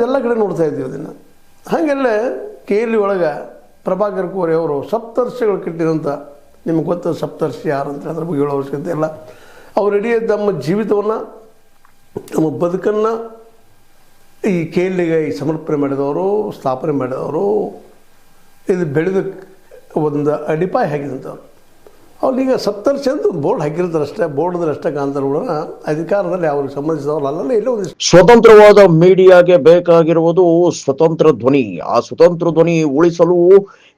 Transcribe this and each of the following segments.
ಎಲ್ಲ ಕಡೆ ನೋಡ್ತಾ ಇದ್ದೀವಿ ಅದನ್ನು. ಹಾಗೆಲ್ಲ KLE ಒಳಗೆ ಪ್ರಭಾಕರ್ ಕೋರೆ ಅವರು ಸಪ್ತರ್ಷಿಗಳು ಕಟ್ಟಿದಂಥ, ನಿಮ್ಗೆ ಗೊತ್ತ ಸಪ್ತರ್ಷಿ ಯಾರು ಅಂತ ಅದ್ರ ಬಗ್ಗೆ ಹೇಳೋ ಅವಶ್ಯಕತೆ ಇಲ್ಲ. ಅವ್ರು ಇಡೀ ತಮ್ಮ ಜೀವಿತವನ್ನು, ನಮ್ಮ ಬದುಕನ್ನು ಈ KLEಗೆ ಸಮರ್ಪಣೆ ಮಾಡಿದವರು, ಸ್ಥಾಪನೆ ಮಾಡಿದವರು, ಇದು ಬೆಳೆದ ಒಂದು ಅಡಿಪಾಯ ಹಾಕಿದಂಥವ್ರು. ಅವ್ರೀಗ ಸಪ್ತರ್ಷಿ ಅಂತ ಒಂದು ಬೋರ್ಡ್ ಹಾಕಿರ್ತಾರೆ ಅಷ್ಟೇ, ಬೋರ್ಡ್ದಲ್ಲಿ ಅಷ್ಟೇ ಕಾಣ್ತಾರೆ. ಅಧಿಕಾರದಲ್ಲಿ ಅವ್ರಿಗೆ ಸಂಬಂಧಿಸಿದವ್ರು ಅಲ್ಲ, ಎಲ್ಲೋ ಒಂದು ಸ್ವತಂತ್ರವಾದ ಮೀಡಿಯಾಗೆ ಬೇಕಾಗಿರುವುದು ಸ್ವತಂತ್ರ ಧ್ವನಿ. ಆ ಸ್ವತಂತ್ರ ಧ್ವನಿ ಉಳಿಸಲು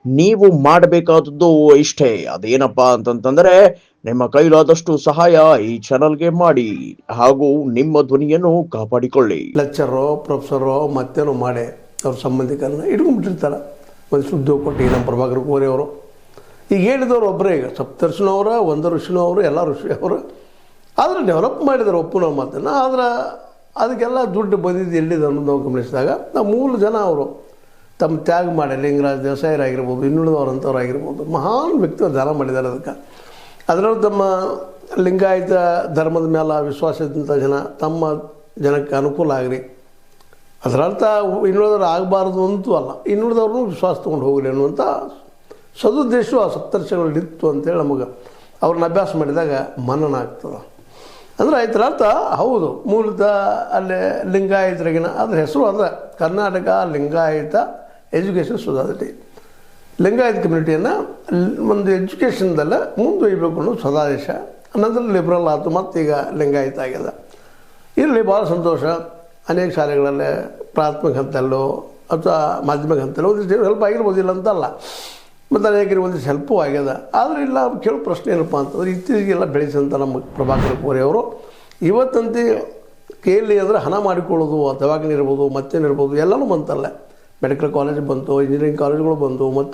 ನೀವು ಮಾಡಬೇಕಾದದ್ದು ಇಷ್ಟೇ. ಅದೇನಪ್ಪಾ ಅಂತಂತಂದ್ರೆ, ನಿಮ್ಮ ಕೈಲಾದಷ್ಟು ಸಹಾಯ ಈ ಚಾನಲ್ಗೆ ಮಾಡಿ ಹಾಗೂ ನಿಮ್ಮ ಧ್ವನಿಯನ್ನು ಕಾಪಾಡಿಕೊಳ್ಳಿ. ಲೆಕ್ಚರೋ ಪ್ರೊಫೆಸರೋ ಮತ್ತೇನೋ ಮಾಡಿ ಅವ್ರ ಸಂಬಂಧಿಕರನ್ನ ಇಟ್ಕೊಂಡ್ಬಿಟ್ಟಿರ್ತಾರೆ. ಒಂದು ಉದ್ಯೋಗ ಕೊಟ್ಟು ನಮ್ಮ ಪ್ರಭಾಕರ್ ಕೋರೆ ಅವರು ಈಗ ಹೇಳಿದವರು ಒಬ್ಬರೇ. ಈಗ ಸಪ್ತರ್ಷಿನವರ, ಒಂದು ಋಷಿನವರು, ಎಲ್ಲ ಋಷಿ ಅವರು. ಆದರೆ ಡೆವಲಪ್ ಮಾಡಿದ್ದಾರೆ, ಒಪ್ಪು ನಾವು ಮಾತನ್ನು. ಆದರೆ ಅದಕ್ಕೆಲ್ಲ ದುಡ್ಡು ಬಂದಿದ್ದು ಎಲ್ಲಿದೆ ಅನ್ನೋದು ನಾವು ಗಮನಿಸಿದಾಗ, ನಾವು 3 ಜನ ಅವರು ತಮ್ಮ ತ್ಯಾಗ ಮಾಡಿ, ಲಿಂಗರಾಜ ದೇಸಾಯರಾಗಿರ್ಬೋದು, ಇನ್ನುಳಿದವರಂಥವ್ರಾಗಿರ್ಬೋದು, ಮಹಾನ್ ವ್ಯಕ್ತಿಗಳು ದಾನ ಮಾಡಿದ್ದಾರೆ ಅದಕ್ಕೆ. ಅದರಲ್ಲೂ ತಮ್ಮ ಲಿಂಗಾಯತ ಧರ್ಮದ ಮೇಲೆ ವಿಶ್ವಾಸ ಇದ್ದಂಥ ಜನ ತಮ್ಮ ಜನಕ್ಕೆ ಅನುಕೂಲ ಆಗಲಿ, ಅದರರ್ಥ ಇನ್ನುಳಿದವ್ರು ಆಗಬಾರ್ದು ಅಂತೂ ಅಲ್ಲ, ಇನ್ನುಳಿದವ್ರನ್ನೂ ವಿಶ್ವಾಸ ತೊಗೊಂಡು ಹೋಗಲಿ ಅನ್ನುವಂಥ ಸದುದ್ದೇಶವು ಆ ಸಪ್ತರ್ಷಿಗಳಲ್ಲಿತ್ತು ಅಂತೇಳಿ ನಮಗೆ ಅವ್ರನ್ನ ಅಭ್ಯಾಸ ಮಾಡಿದಾಗ ಮನನ ಆಗ್ತದೆ. ಅಂದರೆ ಇದರ ಅರ್ಥ ಹೌದು, ಮೂಲತಃ ಅಲ್ಲೇ ಲಿಂಗಾಯತರಿಗಿನ ಅದ್ರ ಹೆಸರು ಅಂದರೆ ಕರ್ನಾಟಕ ಲಿಂಗಾಯತ ಎಜುಕೇಷನ್ ಸೊಸೈಟಿ. ಲಿಂಗಾಯತ ಕಮ್ಯುನಿಟಿಯನ್ನು ಒಂದು ಎಜುಕೇಷನ್ದಲ್ಲೇ ಮುಂದುವರಿಬೇಕು ಅನ್ನೋದು ಸದಾದೇಶ. ನಂತರ ಲಿಬ್ರಲ್ ಆಯಿತು, ಮತ್ತೀಗ ಲಿಂಗಾಯತ ಆಗಿದೆ. ಇಲ್ಲಿ ಭಾಳ ಸಂತೋಷ. ಅನೇಕ ಶಾಲೆಗಳಲ್ಲೇ ಪ್ರಾಥಮಿಕ ಹಂತದಲ್ಲೋ ಅಥವಾ ಮಾಧ್ಯಮಿಕ ಹಂತದಲ್ಲೋ ಒಂದಿಷ್ಟು ಹೆಲ್ಪ್ ಆಗಿರ್ಬೋದಿಲ್ಲ ಅಂತಲ್ಲ, ಮತ್ತು ಅನೇಕರಿಗೆ ಒಂದಿಷ್ಟು ಹೆಲ್ಪು ಆಗ್ಯದ. ಆದರೆ ಇಲ್ಲ ಕೇಳೋ ಪ್ರಶ್ನೆ ಏನಪ್ಪ ಅಂತಂದ್ರೆ, ಇತ್ತೀಚೆಗೆಲ್ಲ ಬೆಳೆಸಂತ ನಮ್ಮ ಪ್ರಭಾಕರ್ ಕೋರೆ ಅವರು ಇವತ್ತಂತೆ KLE ಅಂದರೆ ಹಣ ಮಾಡಿಕೊಳ್ಳೋದು, ದವಾಖಾನೆ ಇರ್ಬೋದು, ಮತ್ತೇನಿರ್ಬೋದು, ಎಲ್ಲನೂ ಬಂತಲ್ಲ. ಮೆಡಿಕಲ್ ಕಾಲೇಜ್ ಬಂತು, ಇಂಜಿನಿಯರಿಂಗ್ ಕಾಲೇಜ್ಗಳು ಬಂತು, ಮತ್ತು